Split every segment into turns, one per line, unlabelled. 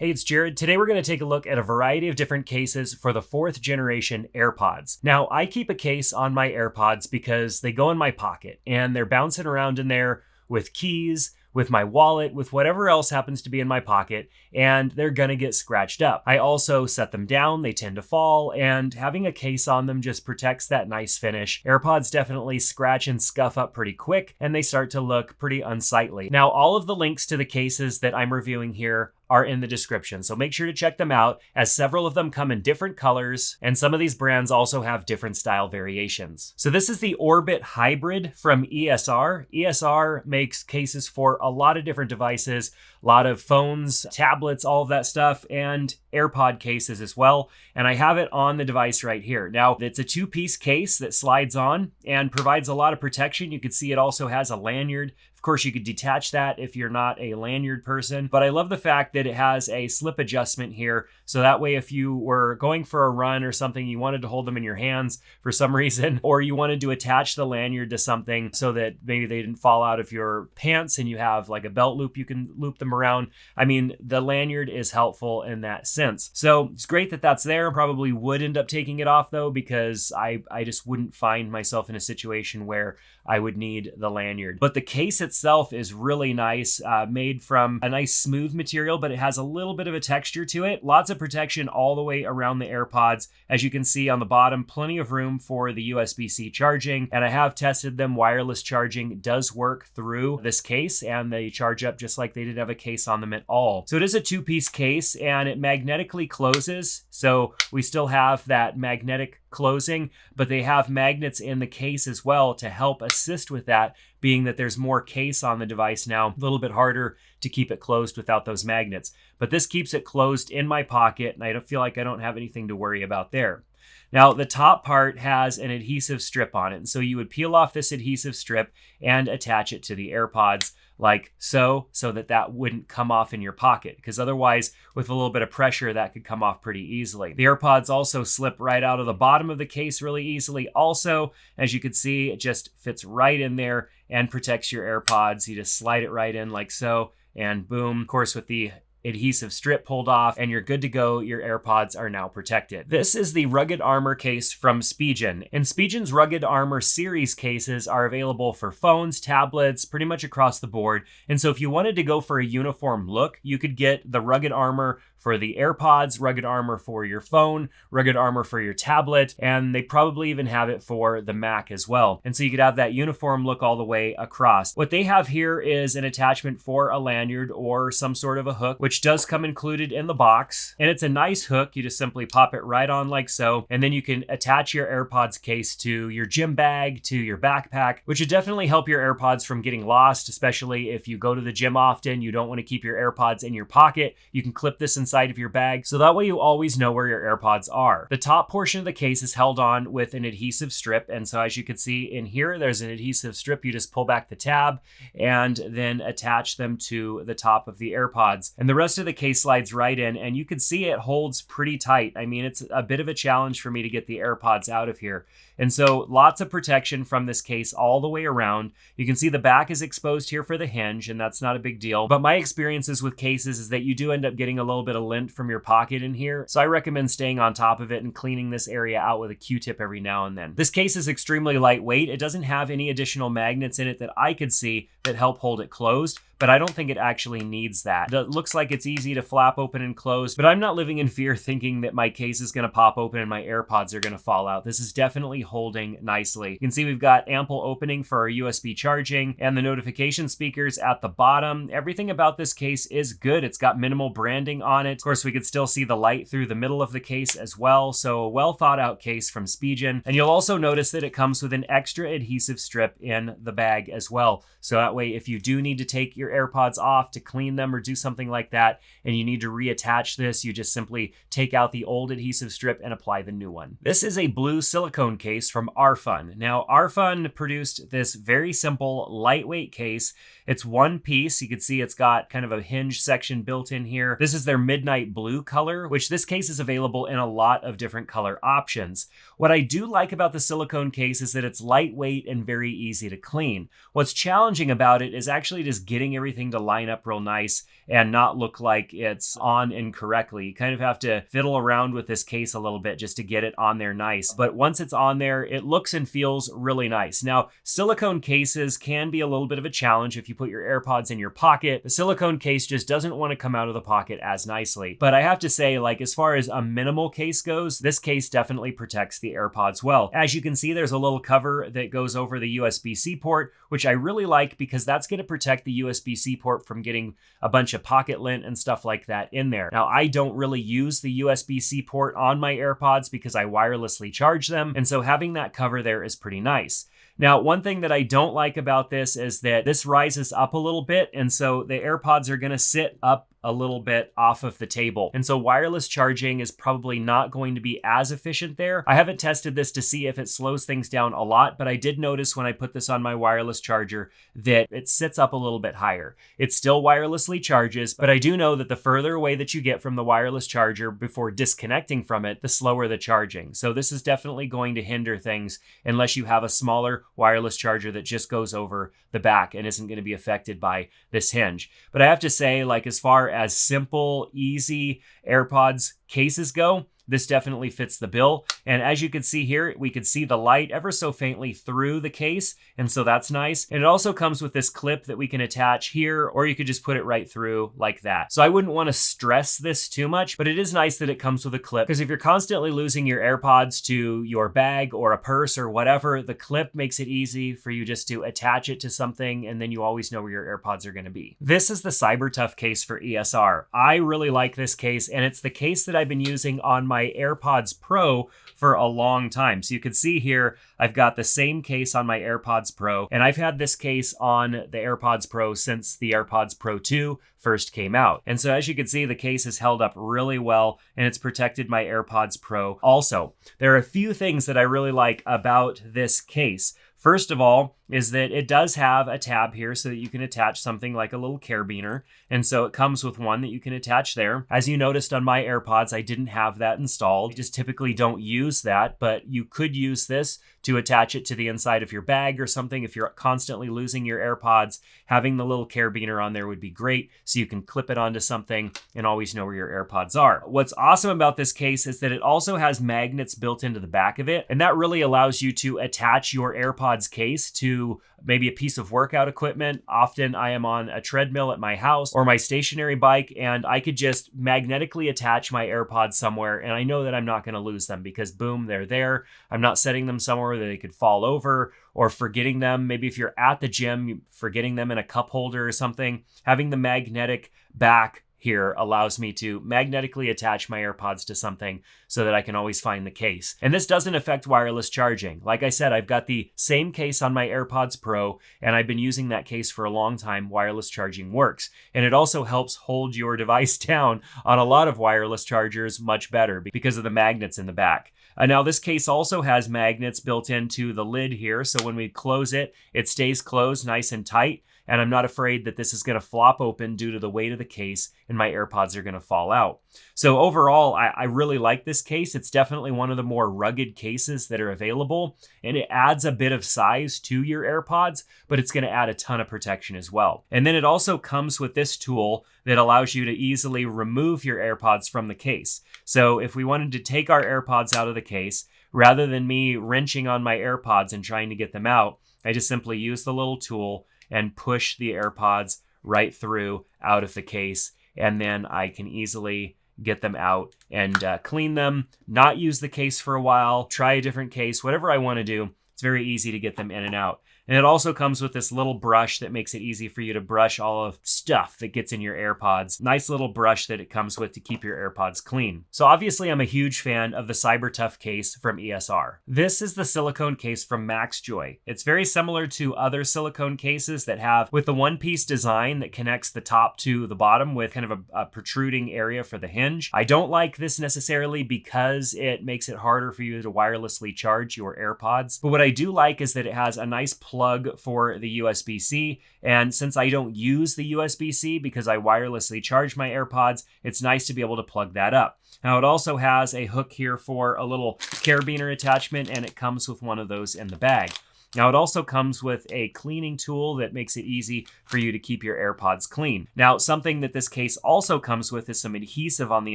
Hey, it's Jared. Today we're going to take a look at a variety of different cases for the 4th generation AirPods. Now, I keep a case on my AirPods because they go in my pocket and they're bouncing around in there with keys, with my wallet, with whatever else happens to be in my pocket, and they're gonna get scratched up. I also set them down, they tend to fall, and having a case on them just protects that nice finish. AirPods definitely scratch and scuff up pretty quick, and they start to look pretty unsightly. Now, all of the links to the cases that I'm reviewing here are in the description, so make sure to check them out, as several of them come in different colors, and some of these brands also have different style variations. So this is the Orbit Hybrid from ESR. ESR makes cases for a lot of different devices, a lot of phones, tablets, all of that stuff, and AirPod cases as well. And I have it on the device right here. Now, it's a 2-piece case that slides on and provides a lot of protection. You can see it also has a lanyard. Of course, you could detach that if you're not a lanyard person, but I love the fact that it has a slip adjustment here. So that way, if you were going for a run or something, you wanted to hold them in your hands for some reason, or you wanted to attach the lanyard to something so that maybe they didn't fall out of your pants and you have like a belt loop, you can loop them around. I mean, the lanyard is helpful in that sense. So it's great that that's there. Probably would end up taking it off though, because I just wouldn't find myself in a situation where I would need the lanyard. But the case itself is really nice, made from a nice smooth material, but it has a little bit of a texture to it. Lots of protection all the way around the AirPods. As you can see on the bottom, plenty of room for the USB-C charging, and I have tested them. Wireless charging does work through this case, and they charge up just like they didn't have a case on them at all. So it is a 2-piece case, and it magnetically closes, so we still have that magnetic closing, but they have magnets in the case as well to help assist with that, being that there's more case on the device now, a little bit harder to keep it closed without those magnets. But this keeps it closed in my pocket, and I don't feel like I don't have anything to worry about there. Now, the top part has an adhesive strip on it, and so you would peel off this adhesive strip and attach it to the AirPods like so that wouldn't come off in your pocket, because otherwise, with a little bit of pressure, that could come off pretty easily. The AirPods also slip right out of the bottom of the case really easily. Also, as you can see, it just fits right in there and protects your AirPods. You just slide it right in like so, and boom. Of course, with the adhesive strip pulled off and you're good to go. Your AirPods are now protected. This is the Rugged Armor case from Spigen. And Spigen's Rugged Armor series cases are available for phones, tablets, pretty much across the board. And so if you wanted to go for a uniform look, you could get the Rugged Armor for the AirPods, Rugged Armor for your phone, Rugged Armor for your tablet, and they probably even have it for the Mac as well. And so you could have that uniform look all the way across. What they have here is an attachment for a lanyard or some sort of a hook, which does come included in the box. And it's a nice hook. You just simply pop it right on like so, and then you can attach your AirPods case to your gym bag, to your backpack, which would definitely help your AirPods from getting lost, especially if you go to the gym often, you don't want to keep your AirPods in your pocket. You can clip this inside of your bag, so that way you always know where your AirPods are. The top portion of the case is held on with an adhesive strip, and so as you can see in here, there's an adhesive strip. You just pull back the tab and then attach them to the top of the AirPods, and the rest of the case slides right in, and you can see it holds pretty tight. I mean, it's a bit of a challenge for me to get the AirPods out of here. And so lots of protection from this case all the way around. You can see the back is exposed here for the hinge, and that's not a big deal. But my experiences with cases is that you do end up getting a little bit of lint from your pocket in here. So I recommend staying on top of it and cleaning this area out with a Q-tip every now and then. This case is extremely lightweight. It doesn't have any additional magnets in it that I could see that help hold it closed, but I don't think it actually needs that. It looks like it's easy to flap open and close, but I'm not living in fear thinking that my case is gonna pop open and my AirPods are gonna fall out. This is definitely holding nicely. You can see we've got ample opening for our USB charging and the notification speakers at the bottom. Everything about this case is good. It's got minimal branding on it. Of course, we could still see the light through the middle of the case as well. So a well thought out case from Spigen. And you'll also notice that it comes with an extra adhesive strip in the bag as well. So that way, if you do need to take your AirPods off to clean them or do something like that, and you need to reattach this, you just simply take out the old adhesive strip and apply the new one. This is a blue silicone case from Arun. Now, Arun produced this very simple, lightweight case. It's one piece. You can see it's got kind of a hinge section built in here. This is their midnight blue color, which this case is available in a lot of different color options. What I do like about the silicone case is that it's lightweight and very easy to clean. What's challenging about it is actually just getting everything to line up real nice and not look like it's on incorrectly. You kind of have to fiddle around with this case a little bit just to get it on there nice. But once it's on there, it looks and feels really nice. Now, silicone cases can be a little bit of a challenge if you put your AirPods in your pocket. The silicone case just doesn't want to come out of the pocket as nicely. But I have to say, like, as far as a minimal case goes, this case definitely protects the AirPods well. As you can see, there's a little cover that goes over the USB-C port, which I really like because that's going to protect the USB-C port from getting a bunch of pocket lint and stuff like that in there. Now, I don't really use the USB-C port on my AirPods because I wirelessly charge them, and so having that cover there is pretty nice. Now, one thing that I don't like about this is that this rises up a little bit, and so the AirPods are going to sit up a little bit off of the table. And so wireless charging is probably not going to be as efficient there. I haven't tested this to see if it slows things down a lot, but I did notice when I put this on my wireless charger that it sits up a little bit higher. It still wirelessly charges, but I do know that the further away that you get from the wireless charger before disconnecting from it, the slower the charging. So this is definitely going to hinder things unless you have a smaller wireless charger that just goes over the back and isn't going to be affected by this hinge. But I have to say, like, as far as simple, easy AirPods cases go, this definitely fits the bill. And as you can see here, we could see the light ever so faintly through the case. And so that's nice. And it also comes with this clip that we can attach here, or you could just put it right through like that. So I wouldn't want to stress this too much, but it is nice that it comes with a clip, because if you're constantly losing your AirPods to your bag or a purse or whatever, the clip makes it easy for you just to attach it to something, and then you always know where your AirPods are going to be. This is the Cyber Tough case for ESR. I really like this case, and it's the case that I've been using on my AirPods Pro for a long time. So you can see here, I've got the same case on my AirPods Pro, and I've had this case on the AirPods Pro since the AirPods Pro 2 first came out. And so as you can see, the case has held up really well, and it's protected my AirPods Pro also. There are a few things that I really like about this case. First of all, is that it does have a tab here so that you can attach something like a little carabiner. And so it comes with one that you can attach there. As you noticed on my AirPods, I didn't have that installed. You just typically don't use that, but you could use this to attach it to the inside of your bag or something. If you're constantly losing your AirPods, having the little carabiner on there would be great, so you can clip it onto something and always know where your AirPods are. What's awesome about this case is that it also has magnets built into the back of it, and that really allows you to attach your AirPods case to maybe a piece of workout equipment. Often I am on a treadmill at my house or my stationary bike, and I could just magnetically attach my AirPods somewhere, and I know that I'm not going to lose them because boom, they're there. I'm not setting them somewhere that they could fall over or forgetting them. Maybe if you're at the gym, forgetting them in a cup holder or something. Having the magnetic back here allows me to magnetically attach my AirPods to something so that I can always find the case. And this doesn't affect wireless charging. Like I said, I've got the same case on my AirPods Pro, and I've been using that case for a long time. Wireless charging works. And it also helps hold your device down on a lot of wireless chargers much better because of the magnets in the back. Now this case also has magnets built into the lid here, so when we close it, it stays closed nice and tight. And I'm not afraid that this is going to flop open due to the weight of the case and my AirPods are going to fall out. So overall, I really like this case. It's definitely one of the more rugged cases that are available, and it adds a bit of size to your AirPods, but it's going to add a ton of protection as well. And then it also comes with this tool that allows you to easily remove your AirPods from the case. So if we wanted to take our AirPods out of the case, rather than me wrenching on my AirPods and trying to get them out, I just simply use the little tool and push the AirPods right through out of the case. And then I can easily get them out and clean them, not use the case for a while, try a different case, whatever I want to do. It's very easy to get them in and out. And it also comes with this little brush that makes it easy for you to brush all of stuff that gets in your AirPods. Nice little brush that it comes with to keep your AirPods clean. So obviously I'm a huge fan of the Cyber Tough case from ESR. This is the silicone case from Maxjoy. It's very similar to other silicone cases that have with the one-piece design that connects the top to the bottom with kind of a protruding area for the hinge. I don't like this necessarily because it makes it harder for you to wirelessly charge your AirPods. But what I do like is that it has a nice plug for the USB-C, and since I don't use the USB-C because I wirelessly charge my AirPods, it's nice to be able to plug that up. Now it also has a hook here for a little carabiner attachment, and it comes with one of those in the bag. Now, it also comes with a cleaning tool that makes it easy for you to keep your AirPods clean. Now, something that this case also comes with is some adhesive on the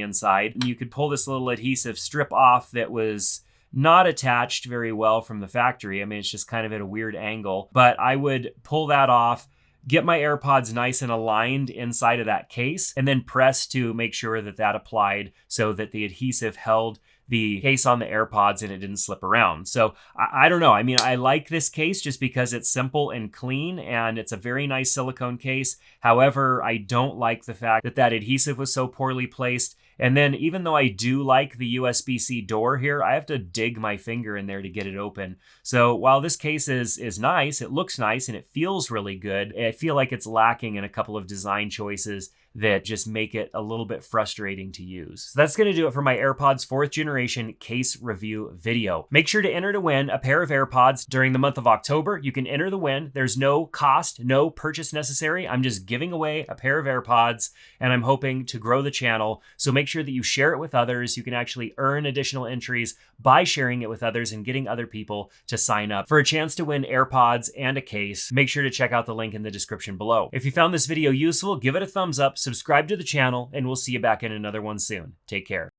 inside. You could pull this little adhesive strip off that was not attached very well from the factory. I mean, it's just kind of at a weird angle, but I would pull that off, get my AirPods nice and aligned inside of that case, and then press to make sure that that applied so that the adhesive held the case on the AirPods and it didn't slip around. So I don't know. I mean, I like this case just because it's simple and clean and it's a very nice silicone case. However, I don't like the fact that that adhesive was so poorly placed. And then even though I do like the USB-C door here, I have to dig my finger in there to get it open. So while this case is nice, it looks nice and it feels really good, I feel like it's lacking in a couple of design choices that just make it a little bit frustrating to use. So that's going to do it for my AirPods 4th generation case review video. Make sure to enter to win a pair of AirPods during the month of October. You can enter the win. There's no cost, no purchase necessary. I'm just giving away a pair of AirPods and I'm hoping to grow the channel. So make sure that you share it with others. You can actually earn additional entries by sharing it with others and getting other people to sign up for a chance to win AirPods and a case. Make sure to check out the link in the description below. If you found this video useful, give it a thumbs up, subscribe to the channel, and we'll see you back in another one soon. Take care.